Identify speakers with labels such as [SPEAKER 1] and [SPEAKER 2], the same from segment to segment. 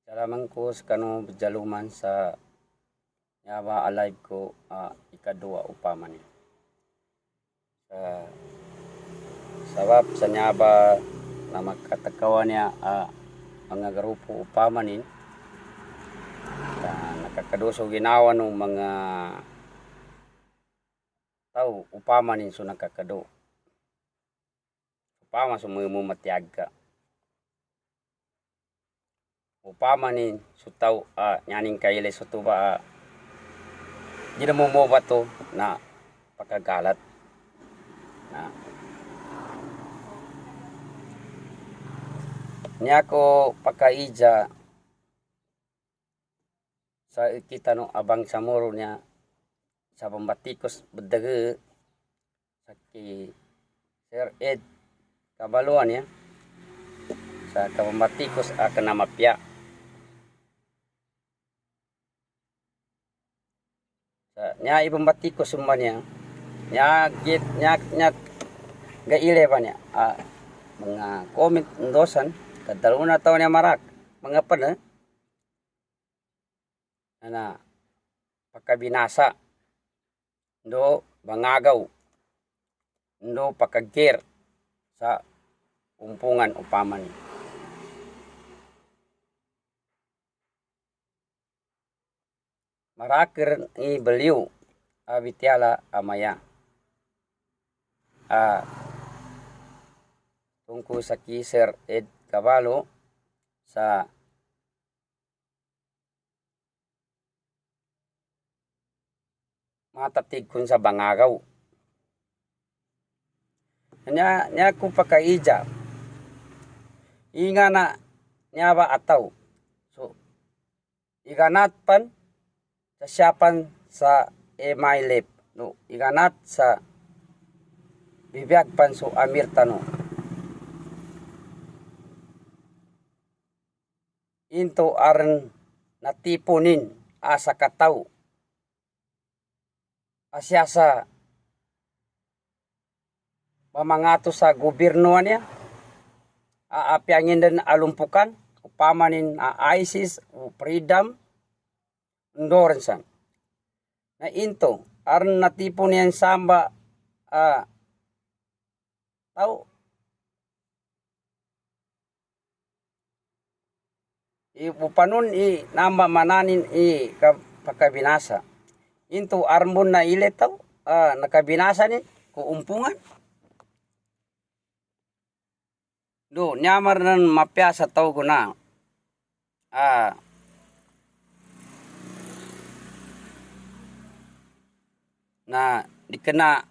[SPEAKER 1] Salaman ko sa kanong bejaluman sa yawa alive ko ikaduwa upaman ni. Sa sabab sa nyaba na magkatakawan niya mga grupo upamanin na nakakaduso ginawa ng mga tao upamanin so nakakado. Upama sumumumatiag ka. Upamanin so tao nyaning kaile so tuba di na mo ba to na pagkagalat na niya ko pakaija sa kita no abang samuro niya sa pambatikos bedege sa ki Sir Ed kabaluan ya sa kapambatikos akan namapya sa niya ipambatikos sumba niya git nya gaile pa niya mga comment endosan kadalo na taon niya marak mga pan na pagkabinasa ndo bangagaw ndo pakagkir sa umpungan upaman marakir ni beliau abitiala amaya tungku sa Sir Ed Caballo sa matatig kun sa bangagaw nya ko pakaija inga na nya ba ataw so iganat pan sa siyapan sa emailep no iganat sa bibiyag pan so amir tano into aran natipunin asa kataw asya sa pamangato sa gobyerno niya aapyangin din alumpukan upamanin ISIS o freedom endorsan na into aran natipon niyan samba tao ipupanon namba mananin pagkabinasa into armon na ile tao nakabinasa ni kuumpungan do nyamar nan mapya sa tao ko na na dikena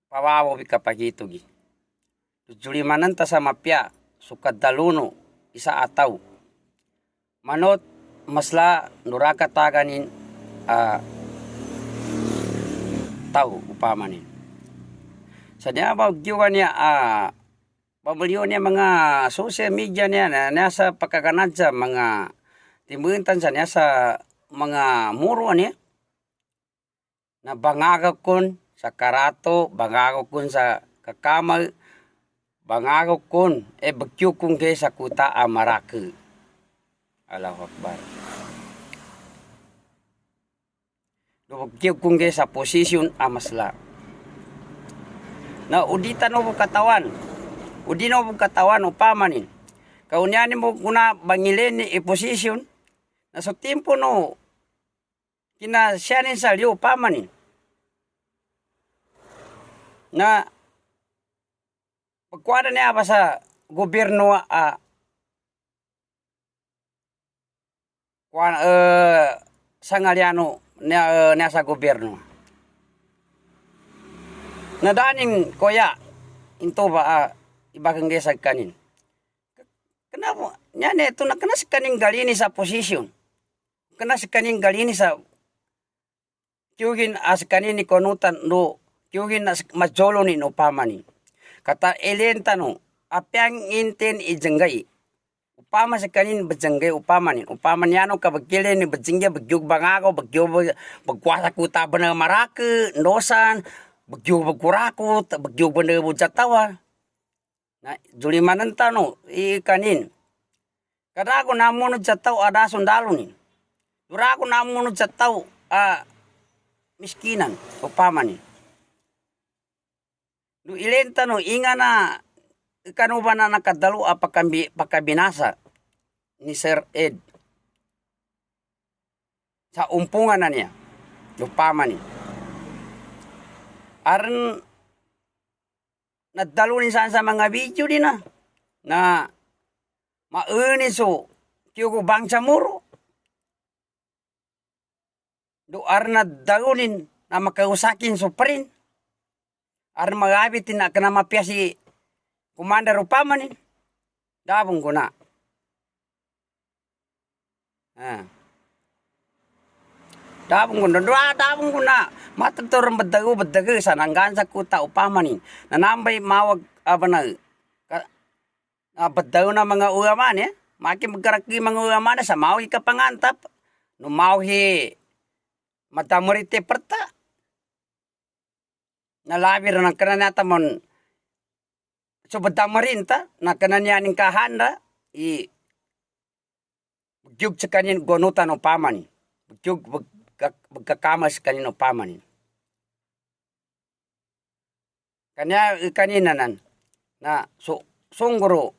[SPEAKER 1] pawawo kapagito gi tujulimanan ta sa mapya sukad daluno isa ataw manot masla nuraka taganin tao upamanin sa niya ba giwa niya pabaliw niya mga social media niya na nasa pagkaganad sa mga timbuntan sa niya sa mga muro niya na bangagaw kun sa karato bangagaw kun sa kakamal bangagaw kun bagyo kun kay sa kuta amarake Allahu Akbar bagyo kun kay sa posisyon amasla na uditan mo katawan udino mo katawan upamanin kaunyanin mo kuna bangilin ni posisyon na sa timpo no kinasyanin sa liyo upamanin na pagkuwada niya ba sa gobyerno sangaliano niya sa gobyerno na daning koya into ba ibakang gesag kanin kenapa nya neto na kanas kaning galini sa posisyon kanas kaning galini sa kyugin as kanini konutan no kyugin as majolo ni no pamani kata elenta no apyang inten ijenggay upama sa kanin bejenggay upaman yano ka bagkile ni bejengge bagyug bangago bagyo bagkwasa kuta bana marake ndosan bagyo bagkurako bagyo bana bujatawa Na julimanan tano ikanin. Kada ako namunod sa tao ada sundalo ni. Dura ako namunod sa tao miskinan upama ni. Do ilenta no inga na kanu ba na nakadalo pakabinasa ni Sir Ed sa umpungan na niya. Upama ni. Aron nadalo ni sa mga video din na mauni so kiyugo bangsa muro. Do aron nadalunin na makausakin so prin. Aron magabitin na kana mapya si Commander upama ni. Dabong ko na. Dabong ko na. Mataturang badago sa nanggan sa kuta upama ni. Nanambay mawag badago na mga uyaman Maki magkaraki mga uyaman sa mawag kapangantap. No mawag matamurite perta. Nalabir ng kananata mon so badamarin ta na kananyaning kahanda bugyug sa kanin gonutan upama ni. Bugyug magkakamas kanin upama ni. Kanina na sungguro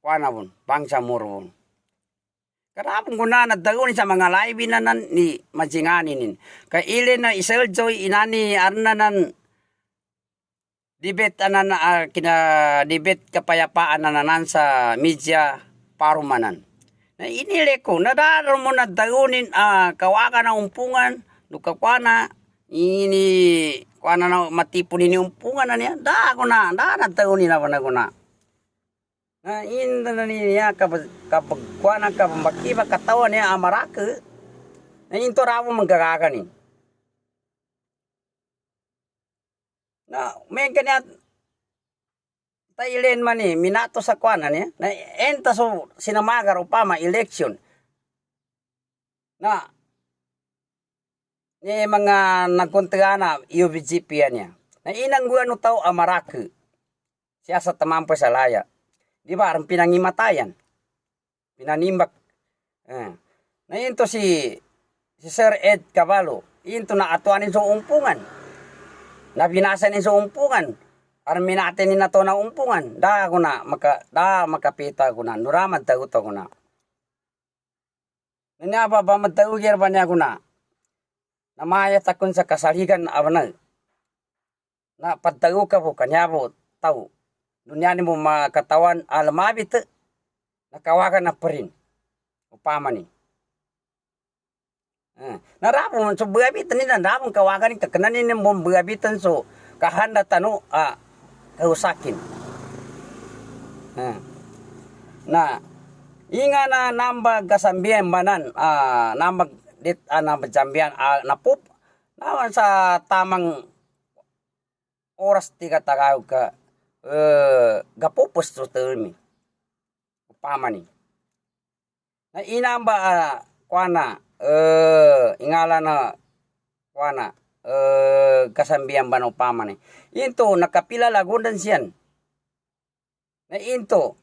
[SPEAKER 1] kuanabon bangsa muro. Karapong guna na dagon sa mga live ni majinganin. Kay ile na iseljoy inani arnanan debate kina debate kapayapaan nanan sa media parumanan. Na inile ko nadaro mo na dagunin kawakan na umpungan lukakwana ini kuana na matipon ni umpungan na niya da dagunin na guna. Na inda na niya kapag kuana ka makiba katawan niya amarake. Na into rawo manggaganin. Na may kanya tailen man minato sa kuana niya. Na enta so sinamagar upama election. Na ni mga nagkontrana UBGP niya. Na inangguan no tao amarake. Siya sa tamampo sa laya. Di ba ang pinangimatayan. Pinanimbak. Na into si Sir Ed Cavallo. Into na atuanin sa umpungan. Nabinasa ni sa umpungan. Aram minatin ni na to na umpungan. Da makapita ko na. Nuramad taguto ko na. Nanyaba ba magtagugir ba niya ko na. Namayat akon sa kasaligan na na pagtago ka po kanyabo tao. Dunya ni mo makatawan alamabit nakawagan na pa rin. Upama ni. Narapon so bugabitan nila narapon kawagan ni kakananin ni mo bugabitan so kahanda tano kausakin. Na inga na nambag kasambihan manan nambag dit nambag jambian napup naman sa tamang oras ti katagaw ka gapupos to termi upama ni. Na inamba kuana ingala na kuana kasambihan ban upama ni. Into nakapila lagundan siyan. Na into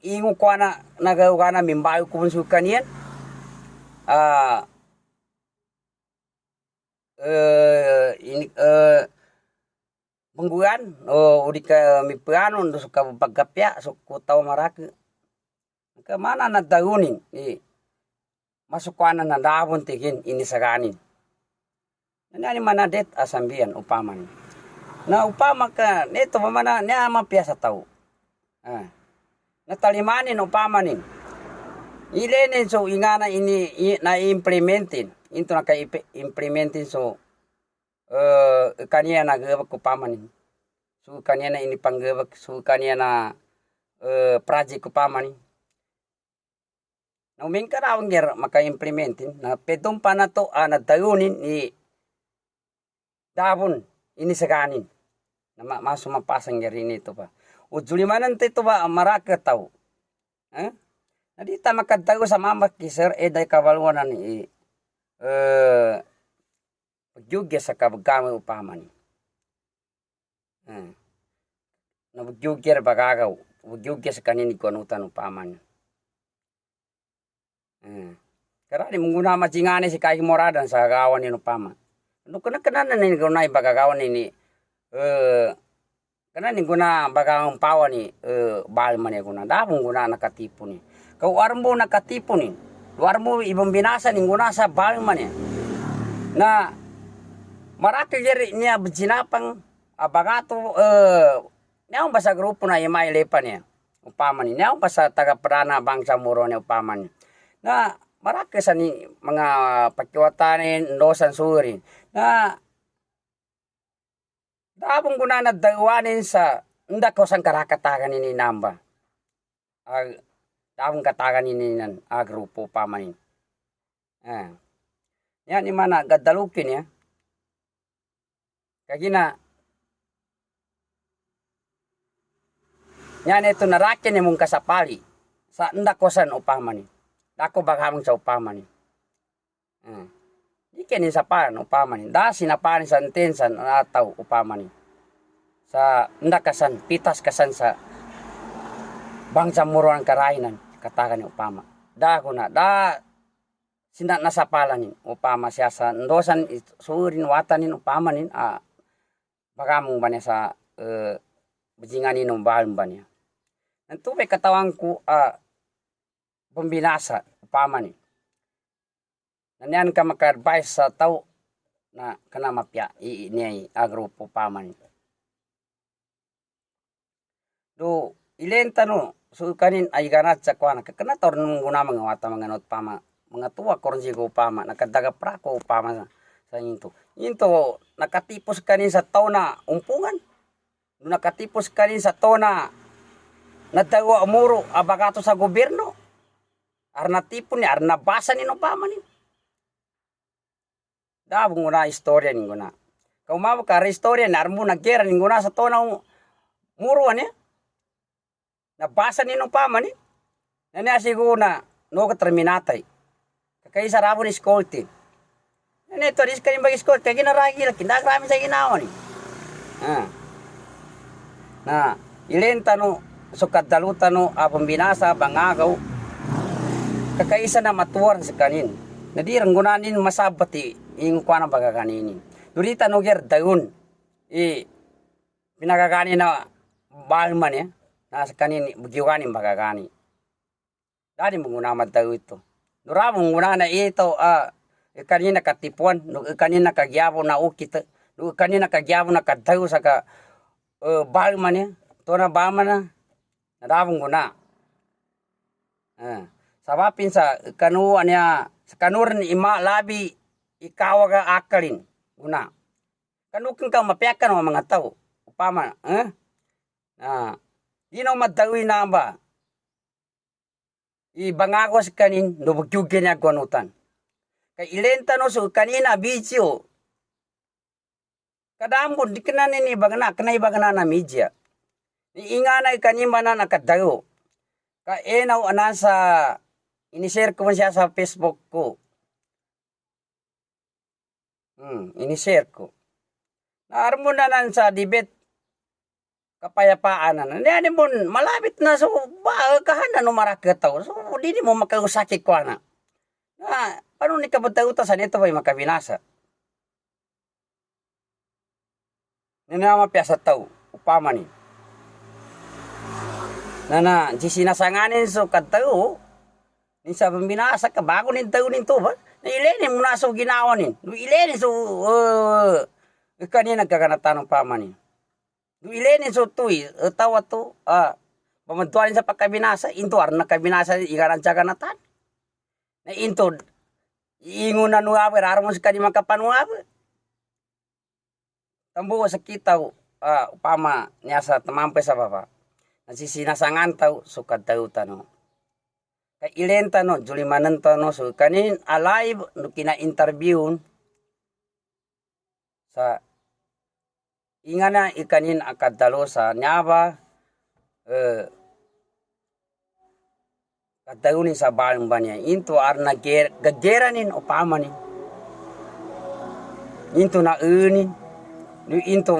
[SPEAKER 1] ingo kuana nagawana mimbayo kumunsukan yan. Mengguan udi ka mipanon so ka pagkapya so kutaw marake. Ka mana na dagunin masukuan na dabon tigin inisaganin. Nani manadet asambian upama ni. Na upama ka neto mamana niya mapiasa tao. Natalimanin upama ni. Ilenin so ingana ini na implementin. Into na kay implementin so kaniya na gawag upama ni. So kaniya na inipanggawag so kaniya na project upama ni. Na uming karawang ger maka-implementin na pedong pa na to nadayunin ni dabon inisaganin. Na masumapasang gerin ito pa. Ujulimanan ito ba maraka tao. Nadita makadtago sa mamak ki Sir Eday Cavalwanan ni pagyugya sa kabagkamay upama ni. nabugyugyer bagagaw. Bugyugyer sa kanini kuanutan upaman. Karani menguna macingane si kai moradan sa gawan ni upama. No kana ni gunay bagagawan ni kana ni guna bagagang pawan ni bal man guna. Dabong guna nakatipo ni. Kau armo nakatipo ni. Luarmo ibang binasa ni guna sa bal man na maraki jeri niya bjinapang abagato neong basa grupo na imay lepan niya. Upama ni neong basa taga prana bangsa Moro ni upama ni. Na maraki sa ni mga pakiwatanin dosan surin na dabong guna na dawanin sa nda ko sang karakatagan ni namba. Dabong katagan ni nan grupo pamanin. Yan ni mana gadalukin ya. Kagina yan ito narakin ni mong kasapali sa nda ko san upama ni. Dako baghamong sa upama ni. Di kini sa pan upama ni. Da sinapan sa intensan ataw upama ni. Sa nda kasan pitas kasan sa bangsa Moro ang karainan katagan ni upama. Da ko na da sinda nasapalan ni upama siya sa ndosan surin watanin upama ni baghamong ba niya sa bajingan ni nung bahal ba niya. Nanto may katawang ko pembinasa upama ni. Nanyan ka maka-advise sa tao na kana mapya ini grupo upama ni. Do ilenta no so kanin ay ganat sa kuana kana tornong guna mga wata mga not pama mga tuwa kornji ko upama nakadaga prako upama sa into. Into nakatipos kanin sa tao na umpungan. Do nakatipos kanin sa tao na nadawa Moro abagato sa gobyerno. Arna tipon ni arna basa ni upama ni. Dabong guna istorya ni guna. Kau mau ka istorya na armo naggera ni guna sa tao na Moro ani. Nabasa ni upama ni. Nani asigo na no terminatay. Kay sarabo ni skolti. Nani to ris kanin bagi skolti kay ginaragi la kinda grami sa ginawa ni. Na ilenta no sukat dalutan no pembinasa bangagaw. Kakaisa na matuwar sa kanin. Nadirang gunanin masabati yung kuana bagaganin. Durita no ger dayon pinagagani na balman ya. Nasa kanin bugyuganin bagagani. Dali muna madaw ito. Duramo muna na ito kanina katipuan, kanina kagyabo na ukit, kanina kagyabo na kadayo sa ka balman ya. To na balman na. Nadabong muna. Sabapin sa kanuan niya, sa kanuran ima labi ikaw aga akalin. Una. Kanukin ka mapiakan ng mga tao. Upama, di na madawin na ba? Ibangagos kanin, nubugyugin niya kuanutan. Kay ilenta no so kanina video. Kadambon, di ka na nini kanay na media. Iinganay kanima na nakadayo. Kaenaw anasa ini-share ko man siya sa Facebook ko. Ini-share ko. Naarmo na nan sa debate kapayapaan na. Hindi mo malapit na so kahana no marakataw. So di mo makausaki ko na. Paano ni kabutauta sa nito ba'y makabinasa? Ninamapya sa tao. Upama ni. Na sinasanganin so katao ni sa pambinasa ka bago nin tao nin to ba na ileni mo na so ginawa nin ileni so kanina nagkakanatan ng pamanin do ileni so tuy tawa to pamantuan sa pagkabinasa into ar na kabinasa igaran sa kanatan na into ingon na nuaber armo sa kanima kapanuaber tambo sa kita upama niya sa tamampay sa baba sinasangan tau sukat tau tano. Kay ilenta no julimanan tano so kanin alive no kina interview sa ingana ikanin akadalo sa nyaba kadaunin sa balang banya into arna gageranin upamanin into na unin no into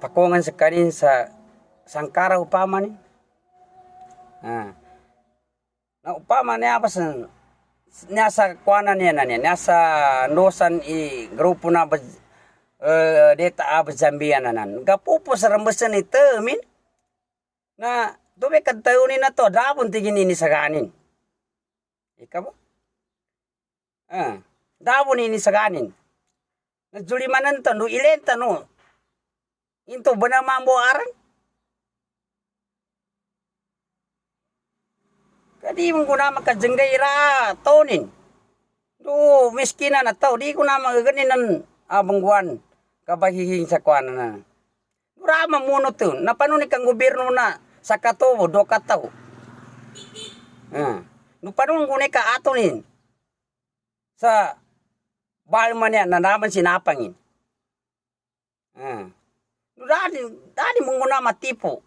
[SPEAKER 1] pakungan sa kanin sa sangkara upama ni. Na upama niya apa nasa kuana niya na niya, nasa nosan grupo na deta Zambia na nan. Gapupo sa rambasan ito, na dobe kadtaunin na to, dabon tigin ini sa kanin. Ika ba? Dabon ini sa kanin. Nagjulimanan to, no ilenta no. Into ba na mambo aran? Kadi mo ko na makajanggay ra tonin. Do miskina na tao, di ko na magaganin ng abangguan kabahihing sa kuana na. Rama muno to, napanunik ang gobyerno na sa katobo, do kataw. Napanunik ko na ka atonin sa balman niya na naman sinapangin. Dadi mong na matipo.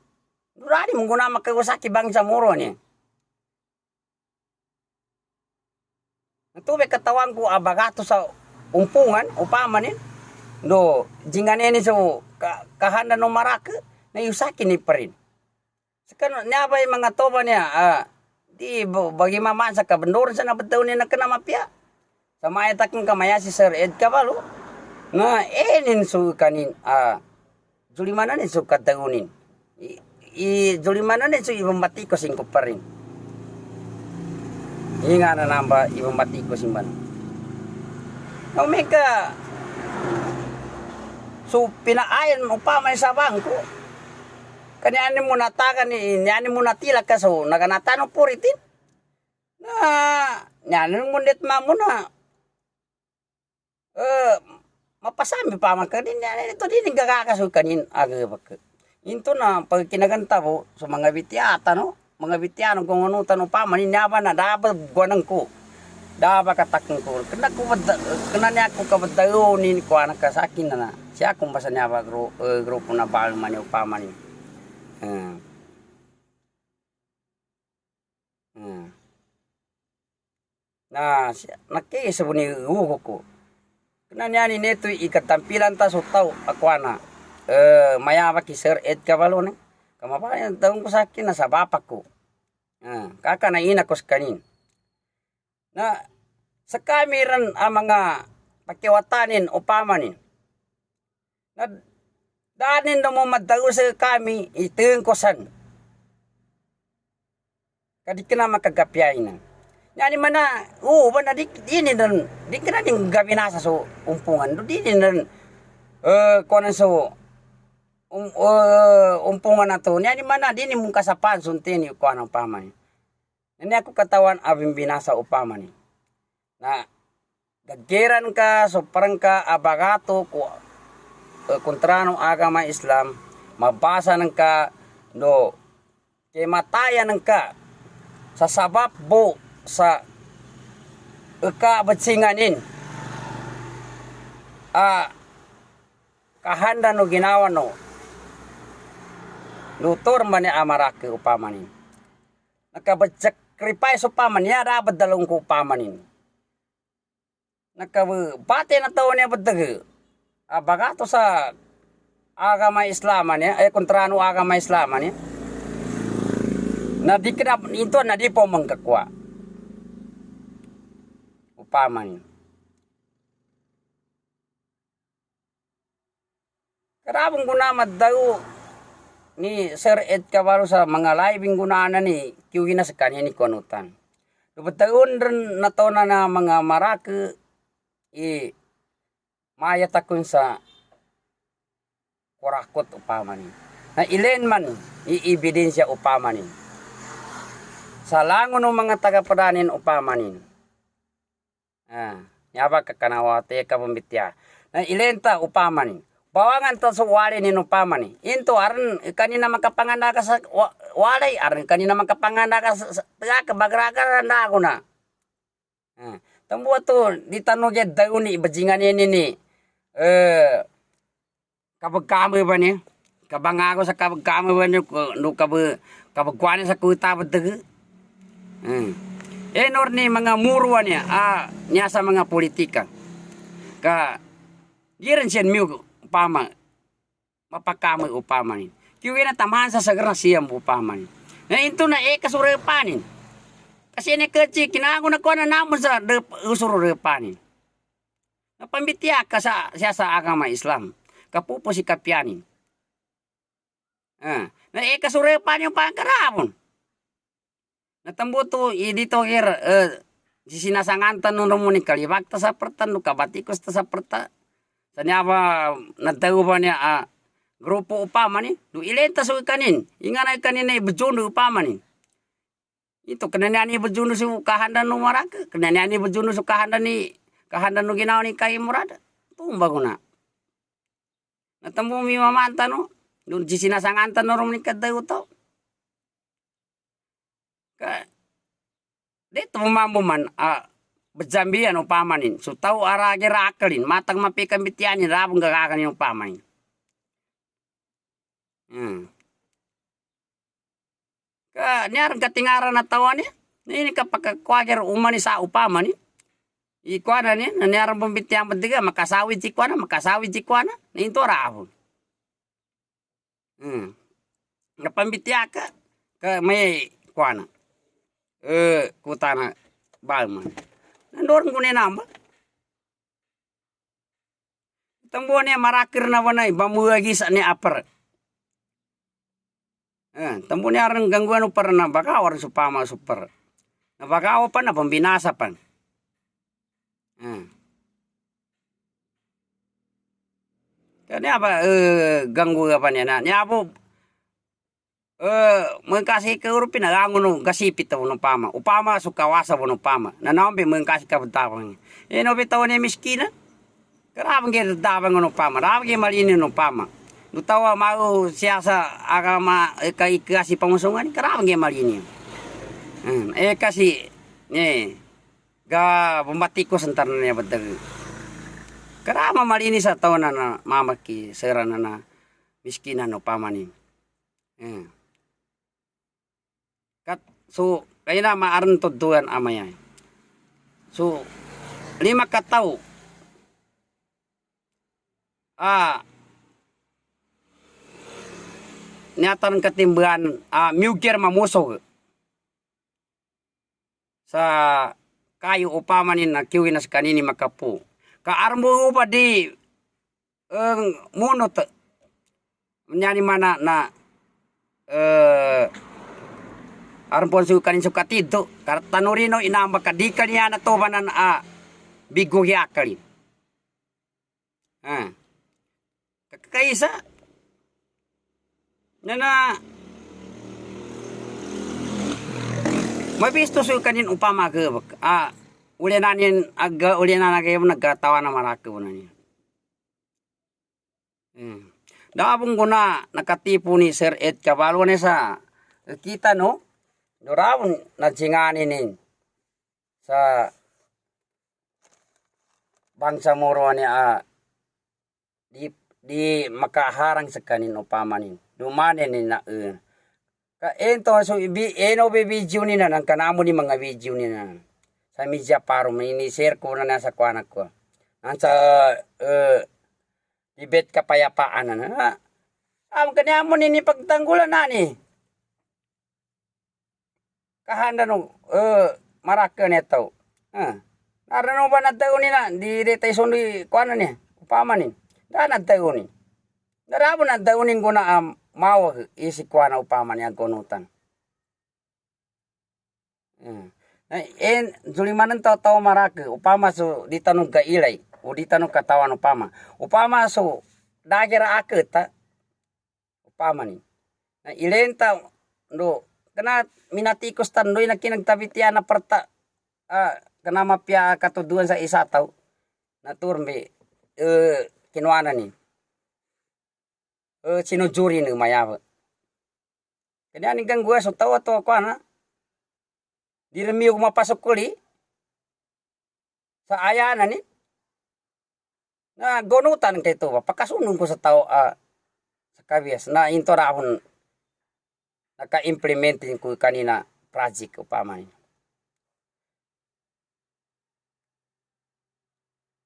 [SPEAKER 1] Dadi mong na makagusaki bang sa muro niya. Tubig katawan ko abagato sa umpungan, upamanin. Do, jinganin so kahanda no maraka, na yusaki ni pa rin. Saka niya ba yung mga toba niya, di bagi maman sa kabandoran sa nabataw niya na kanamapya. Sa mayatak ng kamaya si Sir Ed Cabalo, na so kanin, julimanan so katagunin. Julimanan so ibang matiko singko pa rin. Hinga na namba ibang matiko simban. No meka so pinaayan mo pa may sa bangko. Kanyani mo natakan ni nyani mo natila ka so naganatano puritin. Na nyani mo net mamuna. Mapasami pa man kadin nyani ito din gagakaso kanin aga bak. Into na pag kinaganta mo sa mga bitiata no. Mga bitiano kung ano tanong pa maninawa na dapat guanang ko. Dapat katakang ko. Kena niya ako kabadayonin ko anak ka sa akin na. Siya kung basa niya ba grupo na bahal man yung paman. Na nakisa po ni uho ko. Kena niya ni neto ikatampilan ta so tao ako na. Mayaba ki Sir Ed Cabalo na. Kamapayan taong ko sa akin na sa bapak ko. Kakanaina ko sa kanin. Na sa kamiran ang mga pakiwatanin o pamanin. Na daanin na mo madago sa kami iteng kosan. Kadi ka na makagapyain na. Yani man na, ba na di ka na din gabi nasa so umpungan. Di na kunan so umpungan na to. Niya ni mana, di ni mong kasapan, suntin yung kuha ng paman. Nani ako katawan, abing binasa upaman. Na, gagkiran ka, so parang ka, abagato, kontrano agama Islam, mabasa ng ka, no, kay matayan ng ka, sa sabab bo, sa kabatsinganin, kahanda no ginawa no, lutor man ni amarake upamanin. Nakabasakripay upaman niya dapat dalawang ko upamanin. Nakabate na tao niya badag. Bagato sa agama Islaman niya, kontrano agama Islaman niya. Na di kena ito na di po manggakwa. Upamanin. Karabang gunamad daw ni Sir Ed Cabalo sa mga live gunana ni kiwina sa kanya ni Konutan. Lupataon rin na to na mga marake mayatakon sa kurakot upamanin. Na ilen man iibidensya upamanin. Sa langon ng mga tagapadanin upamanin. Yaba kakanawate kapambitya. Na ilenta upamanin. Bawangan to sa wali ni upamanin. Into aran kanina makapanganda ka sa walay. Aran kanina makapanganda ka sa kabagraga na ako na. Tambuwa to, di tanong yan daw ni ibajingan ni kabagkamo ba niya? Kabangako sa kabagkamo ba niya? No kabagkwane sa kuta ba daga? Enor ni mga murwa niya, niya sa mga politika. Ka, di rin siya miyo pama. mapakamay upamanin. Kiwi na tamahan sa sagra siyam upamanin. Na ito na kasurepanin. Kasi ni kecil kinago na kuha na namon sa usurepanin. Napambitiya ka siya sa agama Islam. Kapupo si kapyanin. Na kasurepanin yung pangkarapon. Natambuto dito kira sinasangantan no mo ni kalibak ta sa pertan no kabatikos ta sa perta. Sanyaba nagtago ba niya grupo upama ni do ilenta so kanin. Ingana kanin na bejono upama ni. Ito kananya ni bejono su kahandan no maraka. Kananya ni bejono su kahandan no ginaw ni kay murada. Tumba ko na. Natambo mi mamanta no. Doon sinasangantan no ro ni kaddayo to. Dito mamamo man, bejambian upamanin. So tau aragira akalin, matang mapikan bitianin, rabong gagakanin upamanin. Niarang katingaran na tawa niya. Ini kapag kwagir umani sa upamani. Ikwana niya, niarang pambitian patiga, makasawid jikwana. Ninto rabong. Napambitian ka may kwana. Kutana balman. Nandorong ko namba. Tambo niya marakir na wanay, bamuagi sa ni apar. Tambo niya rin gangguan upar na bakaw rin supama super. Na bakaw pa na pambinasa pan. Kanya ba ganggu pa niya na. Niya po mengkasih ke urupi nagangono gasipit ta wono pama upama sukawasa wono pama nanambe mengkasih ka betawang eno betaw ni miskina karabang ge dabang wono pama rabang ge malini no pama nutawa mau siasa agama kai kasih pamusungan karabang ge malini kasih ga bumatiko sentar na bedag karama malini sa tawana na mamaki serana na miskina no pama ni So, kaya na maaran to duan amaya. So, 5 katao. Niatan katimbangan mugir mamusog. Sa kayo upamanin na kiwi na sa kanini makapu. Kaarmo pa di munot. Nyani mana na arpon su kanin suka tito tanurino inamba kadika niya na to banan bigo yakalin kakaisa na mabisto su kanin upama ke ulenanin aga ulenan kayo nagkatawa na marake na niya dabong ko na nakatipo ni Sir Ed Cabalo na sa kita no dorawon na jinganin sa bangsa moro ni di makaharang sa kanin upamanin dumanin ni na ka ento so eno video ni na nang kanamo ni mga video ni na sa media paro ni share ko na sa kuanak ko ang sa debate kapayapaan na kanamo ni pagtanggulan na ni kahanda no maraka neto narano ba nagtago ni na di deteson di kuana ni upama ni da nagtago ni darabo nagtago ni ko na mawag isi kuana upama ni agonutan julimanan tao maraka upama so di tanong kailay o di tanong katawan upama so dagira aketa upama ni na ilenta no kana minatikos tandoy na kinagtabitian na perta kana mapya katuduan sa isa taw na turme kinuana ni sinujuri ni mayaba kanya ni gangguan so tawa to ko na diremi ko mapasok kuli sa ayana ni na gonutan kay to pakasunong ko sa tao sa kabias na intorahon naka-implementin ko kanina project upama ni.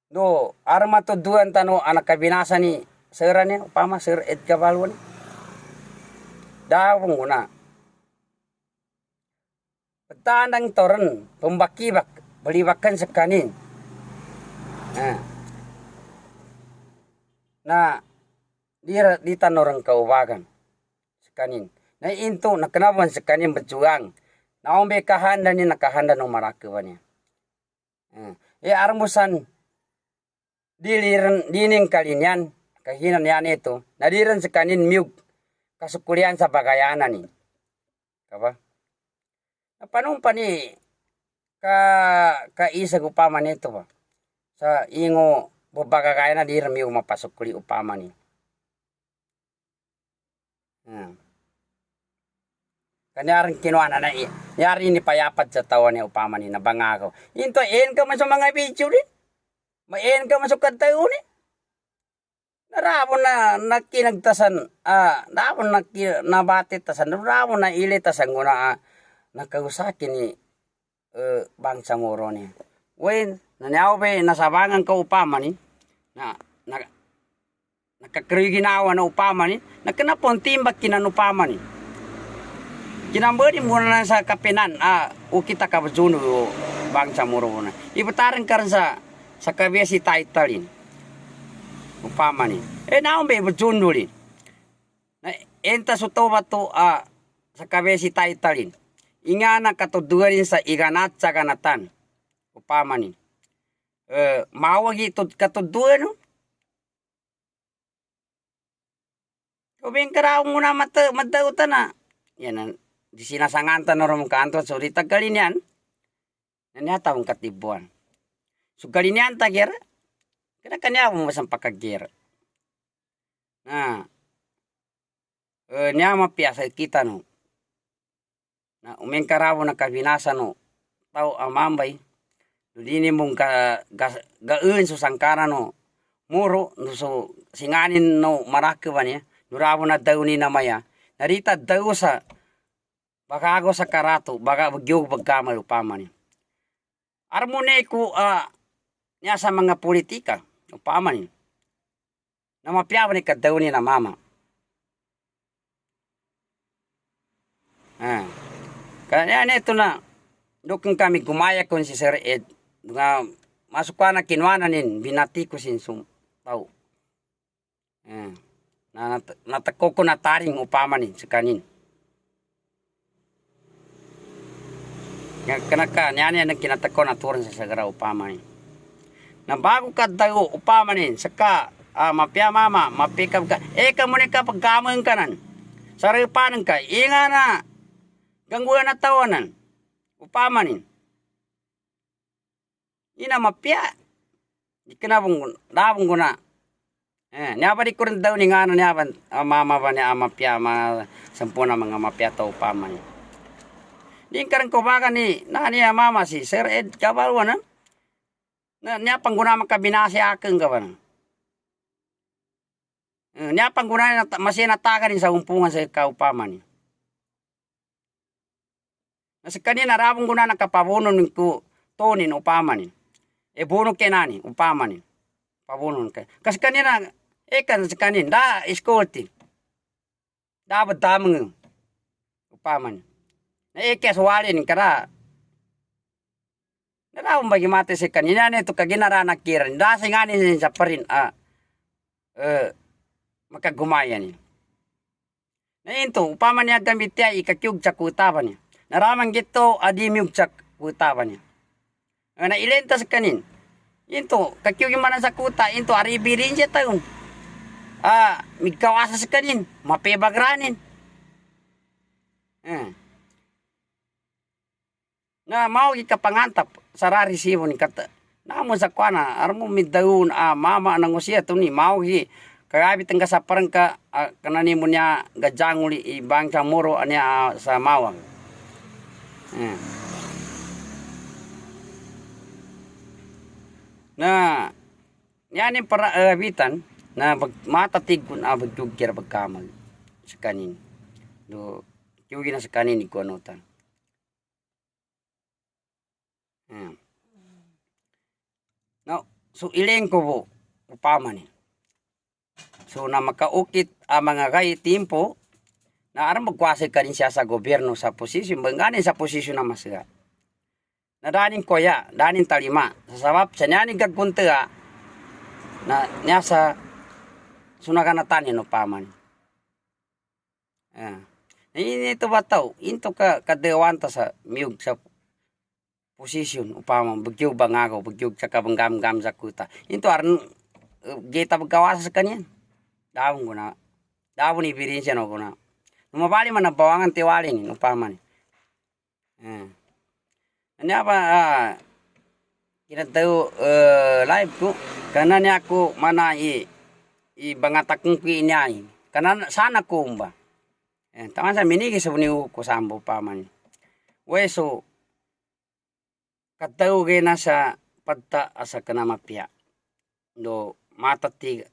[SPEAKER 1] No, arma to duan tano anak kabinasa ni serannya upama Sir Ed Cabalwan. Dawang guna. Petandang toren pembakibak belibakan sekanin. Nah, dia di tanorang kaubagan sekanin. Nah itu nak kenapa sekanin berjuang. Nah ombe kahanda ni nakahanda no marakabannya. Armusan diliran dining kalinyan kahinan yan itu. Nadiran sekanin miug kasukulian sa bagayanan ni. Kapa? Panumpa ni ka isa upama nito ba sa ingo babagagay na di rami mapasok kuli upama ni. Kanyaring kinuana na yari ni payapat sa tawa ni upama ni nabangako. Into en ka man sa mga video rin. Maen ka man sa kantao ni. Narapon na nakinagtasan narapon nabatit tasan narapon na ilitasan ko na nakausaki ni bangsa moro ni. Wen nanyaw be nasabangan ka upama ni na nakakriyo ginawa na upama ni nakanapon timbak kinan upama ni. Kinambodi muna na sa kapinan o kita ka bajuno bangsa moro na. Ibutaran ka rin sa kabesi taitalin upama ni. Naon be bajuno rin. Na enta sutoba to sa kabesi taitalin. Ingana katuduan sa iganat sa ganatan. Upama ni. Mawag ito katuduan no? Kubing karaong muna madautan na. Yan di sinasangantan na rin kanto. So di tagalinian. Nanyata mong katibuan. So galinian tagir. Kanya mo masang pagkagir. Niya mapiasa kita no. Na umengkarawo na kabinasa no tao amambay dini mong gaun so sangkara no muro no so singanin no marake ba niya nurawo na daw ni namaya narita daw sa bagago sa karato baga bagyo bagkamal upama niya armone ko niya sa mga politika upama niya na mapiyaw ni kadaw ni na mama kaya ito na, dukong kami gumaya kon si Sir Ed, nga masuk na kinuana nin, binati ko sin tao. Natako ko na taring upama nin, sa kanin. Kanaka, niyan ang kinatako na turan sa sagara upama nin. Na bago ka dago upama nin, saka mapya mama, mapikab ka, kamunin ka pagkamang ka nan. Saripanan ka, inga na, gangguan na tawanan. Upama nin. Ina mapya. Di ka nabong ko na. Niyabalik ko rin daw ni nga niyaban. Mama ba niya mapya. Sampu na mga mapya to upama nin. Di ka rin kumaga ni niya mama si Sir Ed Cabalwan. Niya pangguna makabinasi aking gawan. Niya pangguna masinatakan rin sa umpungan sa kaupama nin. Kasi kanina rabong guna nakapabunon ko tonin upama nin. Buno kenani upama nin. Pabunon ka. Kasi kanina kan sa kanin da iskolti. Da badamang upama nin. Na suwali nin kara. Narabong bagi mati si kanina nito kaginaranak kiran. Da singanin sa parin makagumaya nin. Na ito upama niya gamit niya ikakyug sa kutaba niya. Naramang gito adimyug sa kutaba niya. Na ilenta sa kanin. Into, kakyugin man sa kuta, into aribirin siya tayo. Migkawasa sa kanin, mapebagranin. Na mao kapangantap sa rarisibo ni kata. Namo sa kuana, armo midaun mama nang usia to ni mao gi kagabit ang kasaparang ka kananimo niya gajanguli ibang sa muro anya sa mawang. Na yan yung parabitan na matatig kung abagtugkira pagkamal sa kanin. Do yugi na sa kanin ikuanutan. No, so ileng ko po upama ni. So na makaukit ang mga kay timpo na aram magkwasay ka rin siya sa gobyerno sa posisyon. Bangganin sa posisyon na masga. Na daning koya, daning talima. Sa sabab sa nyaning gagkunta na niya sa sunaganatan no paman. Ini ito bataw, into ka kadewanta sa miyug sa posisyon upama bagyo bangago, bagyo sa kabanggam-gam sa kuta. Into aran geta bagkawas sa kanyan. Dawon ko na. Dawon ibirin siya no ko na. Numabali man ang bawangan tiwali ni upama ni. Ano pa kinatayo live ko kana niya ako mana ibangatak kong kiinay. Kana sana ko ba. Tangan sa minigi sa buniw ko sambo pa man. Weso katayo na sa padta asa kana mapya. Do matati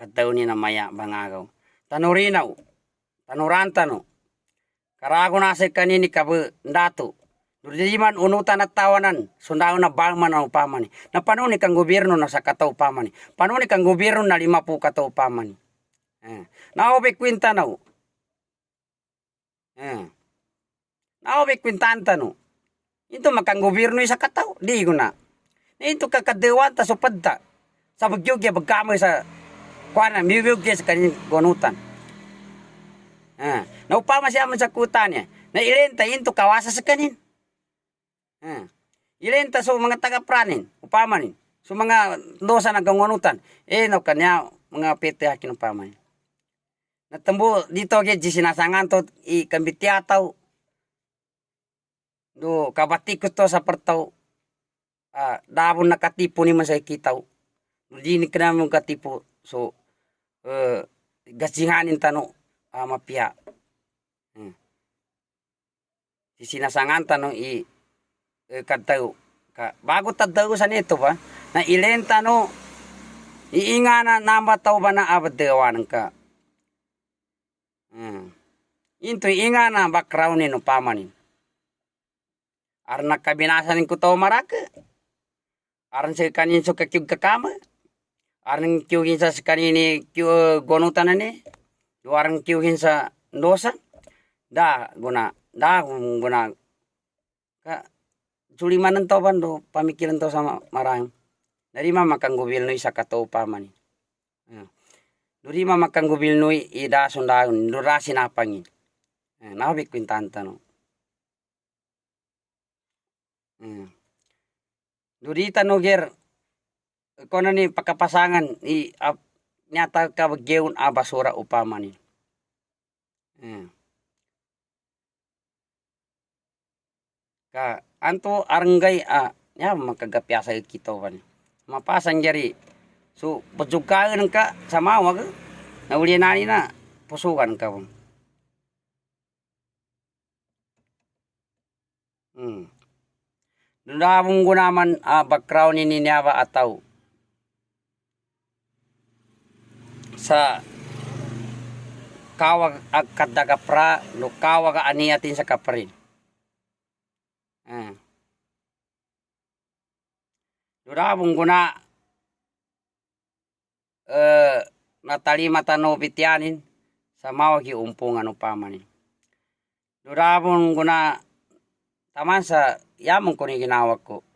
[SPEAKER 1] katayo ni na maya bangagaw. Tanurinaw. Tanurantano. Karago na sa kanini kabu ndato. Duriman unutan at tawanan. Sundaw na balman ang upaman. Na panuni kang gobyerno na sa kataw paman. Panuni kang gobyerno na 50 kataw paman. Naobe kwinta na. Naobe kwintanta no. Ito makang gobyerno sa kataw. Di ko na. Ito kakadewanta sa padta. Sa bagyogya bagkamoy sa kuana. Miyogya sa kanyang gunutan. Naupama siya man sa kuta niya. Na ilenta ito kawasa sa kanin. Ilenta so mga taga-pranin. Upama ni. So mga dosa na gangunutan. No kanya mga pete hakin upama niya. Natambo dito agad sinasangan to ikambitiataw. Do kabatikot to sa pertaw. Dabon nakatipo ni man sa ikitaw. Di ni kana mong katipo. So gasinganin tano mapia. Sinasangan tano kataw. Bago tadaw sa nito ba na ilenta no iingana nambataw ba na abadawan ka. Into inga na background ni no pamanin. Aran nakabinasan ko to maraka. Aran sa kanin so kakyug kakama. Aran kyugin sa kanini gonutan na ni. Aran kyugin sa dosa. Da guna ka suliman to bando pamikiran to sa marang. Dari makang gobyerno sa kato pamanin. Duri mamakang gobyerno ida sundaon durasi napangin. Nabik kwintanta no. Duri tanoger kono ni pakapasangan nyata ka bagyeon basura upama ni. Ka anto arangay nya makagapyasa kita ban. Mapasan jari. So, pajukaan ka sa mawag, nauli na na, pusukan ka. Dudamong gunaman background ni Niaba ataw. Sa kawag agkadagapra, no kawag aniatin sa kaparin. Dudamong guna, natalima tano pityanin sa mawagi umpungan upamanin. Durabon guna taman sa yamong ko ni ginawag ko.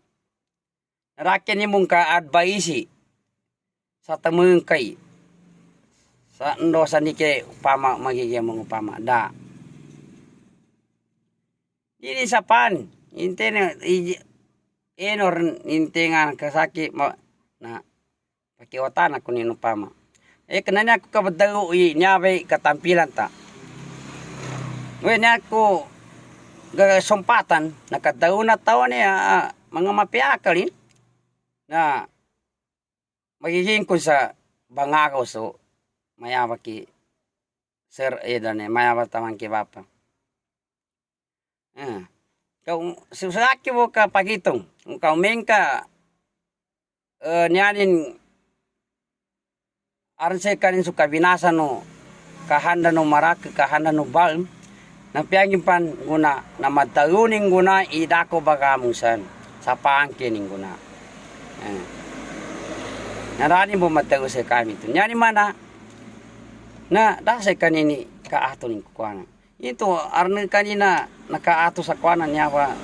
[SPEAKER 1] Narakyan ni mong ka-advise sa tamang kay sa ndo sa nike upama magiging mong upama. Da. Dini sa pan. Inte na enor inte nga kasaki na pakiwatan ako ni Nupama. Kananya ako kabadaw nyabay katampilan ta. Ngayon niya ako gasumpatan, nakadaw na taon niya mga mapiakalin na magiging ko sa bangako so mayabak ki Sir Edan mayabak tamang ki Bapa. Kung susaki mo ka pagitong, kung kaumeng ka niyanin aran sa kanin so kabinasa no kahanda no marak kahanda no balm na piyangin pan guna na matayuning guna idako bagamusan sa paangkining guna. Narani mo matayo sa kami ito. Nyani mana Na dasay kanini kaato ning kuana. Ito arne kanina nakaato sa kuana niya pa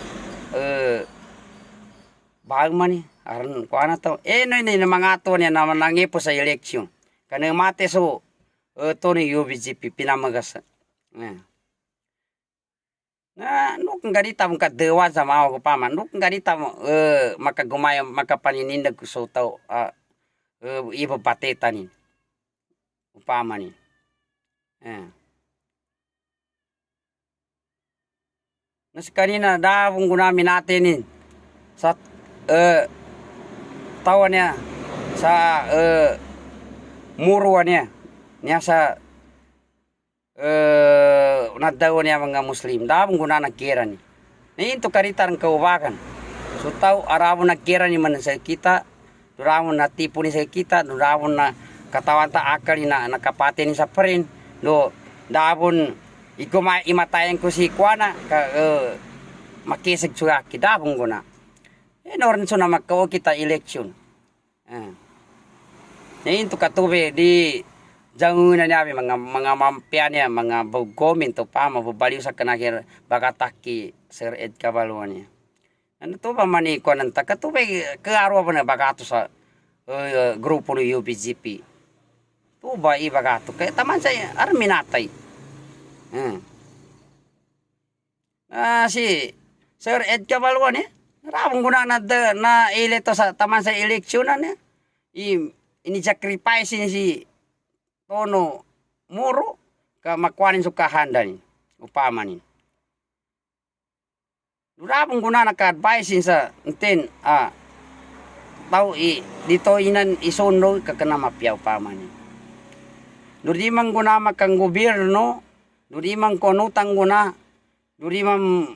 [SPEAKER 1] baag man ni aron kuana to. No ni mga ato niya na nangipo sa eleksyon. Kanang mate so to ni UBGP pinamagas. Na nung ganita mo kadewa sa mga ko paman. Nung ganita mo makagumaya makapaninindag ko so tao iba patetanin. Upamanin. Nas kanina daw gunamin natin sa tawa niya sa murwa niya sa nadaw niya mga Muslim daw guna nagkira ni. Ito karita ng kaubakan. So taw arawon nagkira ni man sa kita, durawon na tipo ni sa kita, durawon na katawan ta akal na nakapati ni sa parin do dabon imatayan ko si kuana ka makisig suga kidabong guna noran so na makao kita election to katube di janguna niya mga mampian niya mga comment pa mababaliw sa kanakir bakataki Sir Ed Caballo niya ano to pa mani kuanan ta katube kaarwa pa na bakato sa grupo ng UBGP to ba ibagato kaya taman sa arminatay si Sir Ed Caballo ni narawang guna na ileto sa taman sa eleksyonan niya ini-sacrifice si Tono Muro ka makuanin sa kahandan upamanin narawang guna naka-advise sa ten tao dito inan isono kakana mapyaw pamanin duri man guna makang gobyerno, duri man konutang guna, duri man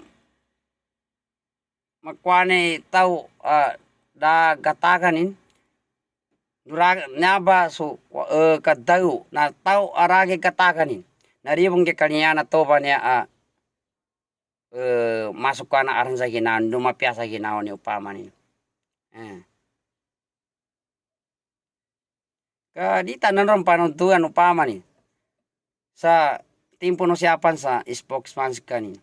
[SPEAKER 1] makwane tao da gataganin, durag nyaba so kadau na tao arage kataganin, naribong ke kanya na to ba niya masuk ka na aran sa ginaon, dumapya sa ginaon ni upamanin. Kadita nanon panuntuan upama ni sa timpo no siapan sa spokesman kanin.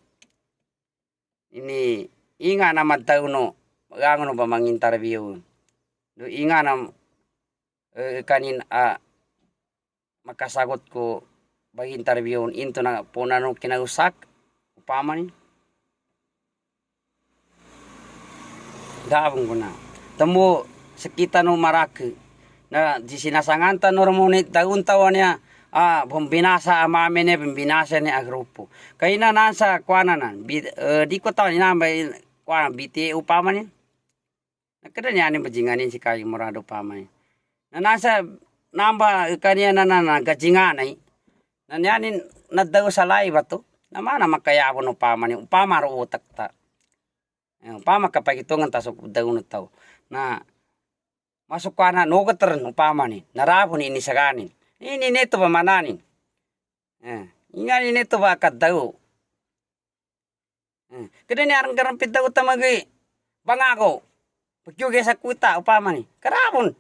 [SPEAKER 1] Ini inga na madtaw no gangon ba mang interview. Do inga na kanin makasagot ko bagi interview into na punano kinausak upama ni. Daabong ko na. Tamo sakita no marake na di sinasangantan normonit daun tawa niya bumbinasa amame niya bumbinasa niya grupo kaya na nasa kuananan di ko tawa niya nambay kuanan biti upama niya nakada niya ni bajinganin si Kay Morado upama niya na nasa namba kanya na gajinganay na niyanin nadaw sa live ato naman na makayabon upama niya upama ro utak ta upama kapagitungan tasok daw na tao na masuk ka na nugataran upama ni narabon ini saganin ini neto ba mananin ingani neto ba kaddaw kada ni arang garampit daw tamagi bangako pagjuge sa kuta upama ni karabon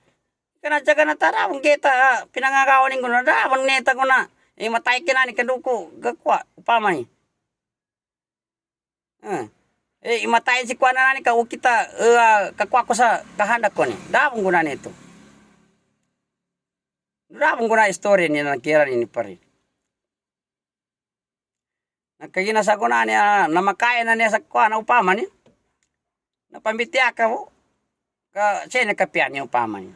[SPEAKER 1] kana jaga na tarabon kita pinangagawanin ko na darabon neta ko na matay kinani kaduko gakwa upama ni imatayin si kuana nani ka kita kakwa ko sa kahandak ko ni. Dabong guna nito. Dabong guna story ni nakira ni pare. Nagkaginasa ko na niya namakain na niya sa kuana upama ni. Napambitya ka mo. Siya nakapian niya upama ni.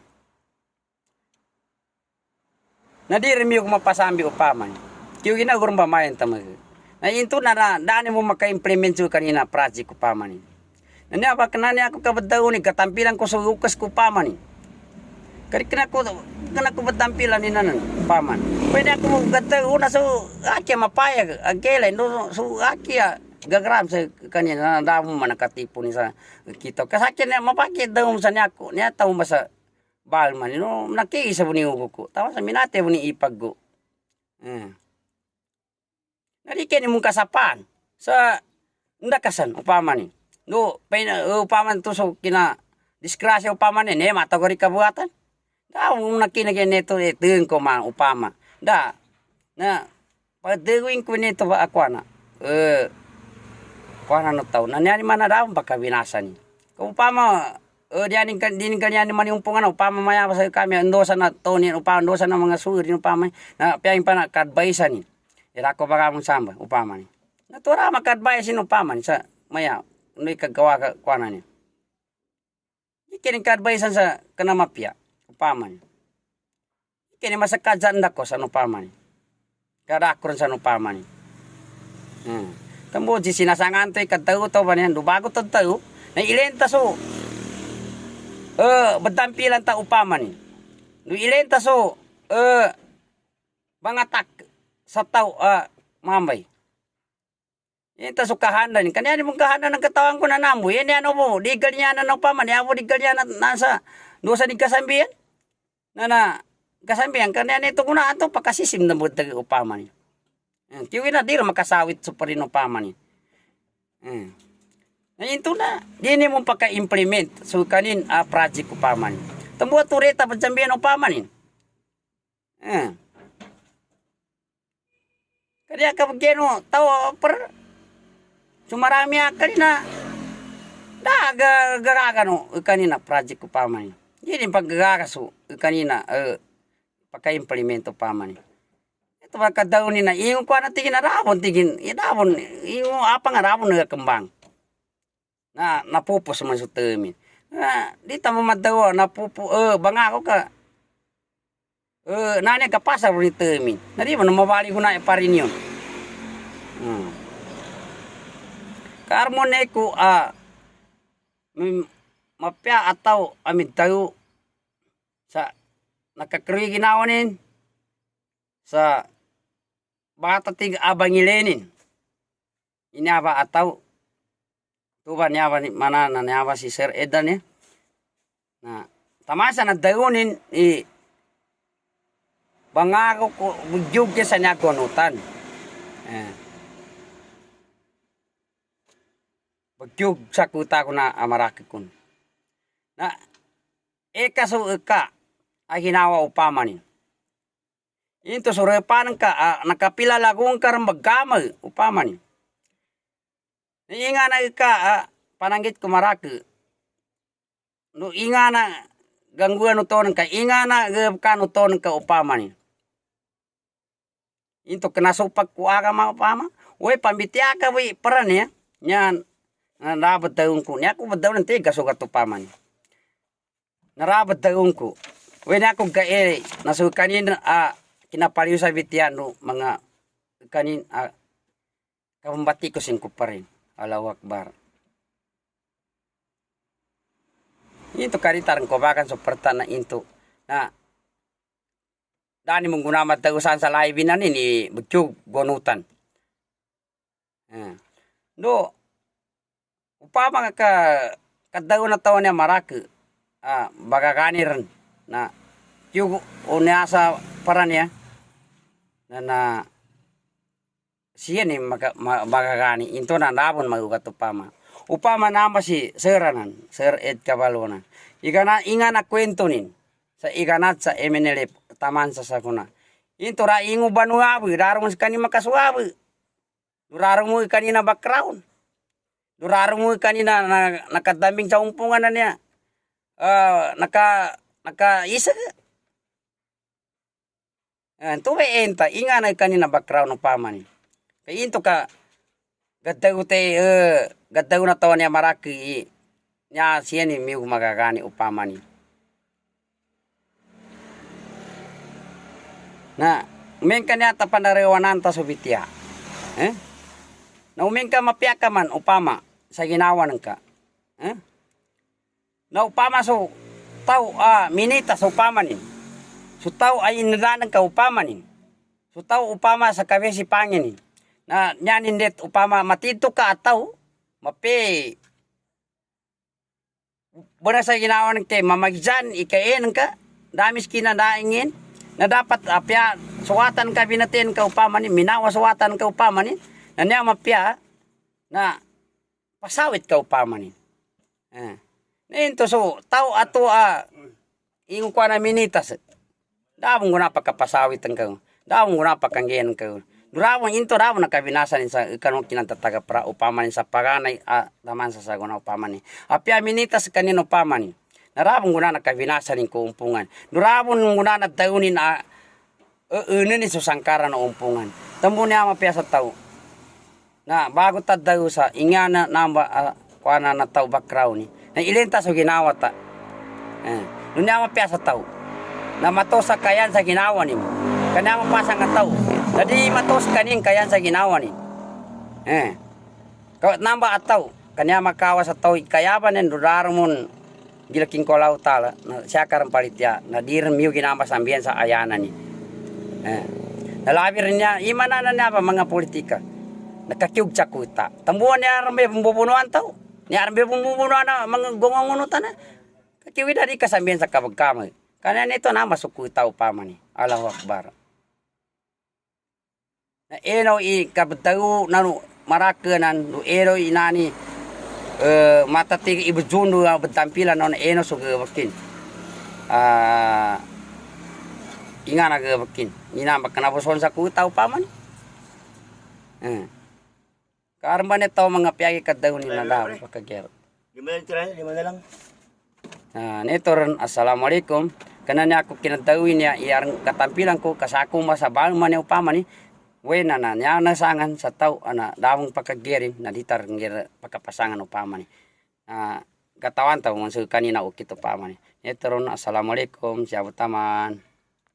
[SPEAKER 1] Nadirimi ko mapasambi upama ni. Kiyo ginagurong bamayan tamag. Na into na dani mo maka-implement so kanina project ko pa man. Nani apa kanani ako kabadaw ni katampilan ko sa ukas ko pa man. Kari kana ko batampilan ni nanan pa man. Pwede ako mo gataw una so aki mapaya agela no so aki gagram sa kanina na damo man nakatipo ni sa kita. Kasakin na mapakit daw sa niya ko. Niya taw masa bal man no nakikisa mo ni ugo ko. Tawa sa minate mo ni ipag ko. Narikin mong kasapan sa ndakasan upama ni. No, upaman to so kina disgrasya upama ni matagori kabuatan. Da nakinagyan neto teng ko man upama. Da Na pagdewing ko nito ba ako na kuana no tao na niya man na daw baka binasan. Kung upama dianing din kanya man yung pungan upama maya sa kami andosa na toni upama andosa na mga suri upama na piang pa na kadbaisan ni. Ira ko baka mong samba upama ni. Natura makadbaisin upama ni sa maya unoy kagawa ka kuana ni. Ikining kadbaisan sa kana mapya upama ni. Kini masakadsan dako sa upama ni. Kada akron sa upama ni. Tambo si sinasangan to ikataw to ba niyan dubago to tayo na ilenta so badampilan ta upama ni. No ilenta so bangatak sa tao mamay. Ilenta so kahanda ni kanya mong kahanda ng katawan ko na namo. Yan ano mo digal niya na upama ni amo digal niya na nasa dosa ni kasambian. Na kasambian kanya nito kuna ato pakasisim na budtag upama ni. Tiyo na dira makasawit so pa rin upama ni. Ngayon ito na, di mo paka-implement. So kanin project upama ni. Tambuha tureta pa jambian upama ni. Kaya kapag geno, tao per sumarami kanina. Garaga kanina project upama ni. Hindi paggagaso kanina paka-implement upama ni. Baka daw ni na yung kuan tigin arabon tigin idabon yung apa nga arabon nagakembang na napupos man sa temin di ta mamadaw napupo banga ko ka nani ka pasar ni temin na di man mabali ko na pa rin yun karmone ko mapya ataw amid tayo sa nakakri ginawanin sa bata tig abangilenin. Inyaba ataw. Tuba nyaba ni mana na nyaba si Sir Edan ya. Na tamasa na dayunin bangako ko bugyog sa nya konutan. Bugyog sa kuta ko na amaraki kun. Na kaso ka ay hinawa upama ni. Ito surepan ka nakapila lagong karang magkamal upama ni. Inga na ka pananggit kumaraki. No inga na gangguan uton ka inga na kan uton ka upama ni. Ito kanasupak ko aga mga upama. We pambitya ka we paran ya. Nyan narabat daun ko. Nya ko badaw ng tiga sugat upama ni. Narabat daun ko. We na akong kae nasukanin kinapaliw sa bitiano mga kanin kabumbati ko singko pa rin. Allahu Akbar. Ito karitarang ko bakan so pertana into na dani mong gunamat tagusan sa live na ni butyog gonutan. No upama ka kadaw na taon niya maraki bagakani rin na yung unyasa para niya na siya ni magagani into na nabon magugat upama nama si Seranan Sir Ed Cabalonan inga na kwento nin sa iganat sa MNLF taman sa sakuna into ra ingo banuabi darong kani makasuabi durarong mo kanina background durarong mo kanina nakadambing sa umpungan na niya naka isa tuwe enta inga na kanina background ng paman. Kaya into ka gadaw na tawa niya maraki niya siya ni miyo magagani upaman. Na umen ka niya tapanarewanan ta subitya. Na umen ka mapya ka man upama sa ginawa ng ka. Na upama so tao minita sa upaman. So tao ay inadanan ka upamanin. So tao upama sa kabesi panginin. Na nyanindet upama matito ka ataw. Mapi. Buna sa ginawa ng te mamagjan ikain ka. Damis kinadaingin. Na dapat apya suwatan ka binatin ka upamanin. Minawa suwatan ka upamanin. Na niya mapya na pasawit ka upamanin. Nito so tao ato ingo kwa na minitas. Dabong ko na pagkapasawit ang kang. Daw nguna pakanggen ke. Durawon into rawo nakabinasan sa kanong kinatataga para upaman sa paganay taman sa saguna upaman ni. Apya minitas kanin upaman ni. Narawon nguna nakabinasan ko umpungan. Durawon nguna na taunin ni susangkaran na umpungan. Tambo niya mapya sa tao. Na bago tadaw sa ingana namba kuana na tao background ni. Na ilenta sa ginawa ta. Nunya mapya sa tao. Na matosa kayan sa ginawa ni mo. Kanya mapasang ka tao. Jadi matos kanin kayan sa ginawa ni. Kawat namba ataw. Kanya makawa sa tao. Kaya ba nin dudarmon gilaking kolaw tala. Na siya karang palitya. Na dirin miyo ginamba sambihan sa ayanan ni. Nalabi rin niya. Imana na niya pa mga politika. Nakakyug cakuta. Tambuhan niya arambe pembubunuhan tao. Niya arambe pembubunuhan na mga gongongunutan na. Kakiwi dari kasambihan sa kabagkamay. Kanya nito na masuku tao paman ni. Allahu Akbar. Na eno i kabataw nanu marakanan no eno inani matati ibujundu betampilan non eno suge wakin. Ingana ge wakin. Ina makana boson sa ku tao paman ni. Karma ne tao mga piyagi kadaw ni nadaw pagkager.
[SPEAKER 2] Lima lang.
[SPEAKER 1] Nito rin, assalamualaikum. Kananya ako kinatawin niya, iyarang katampilan ko, kasako masabal man niya upaman ni. Wena na niya nasangan sa tao, dawang pagkagirin, naditar ng pagkapasangan upaman ni. Katawan tao, kanina ukit upaman ni. Nito rin, assalamualaikum, siya taman.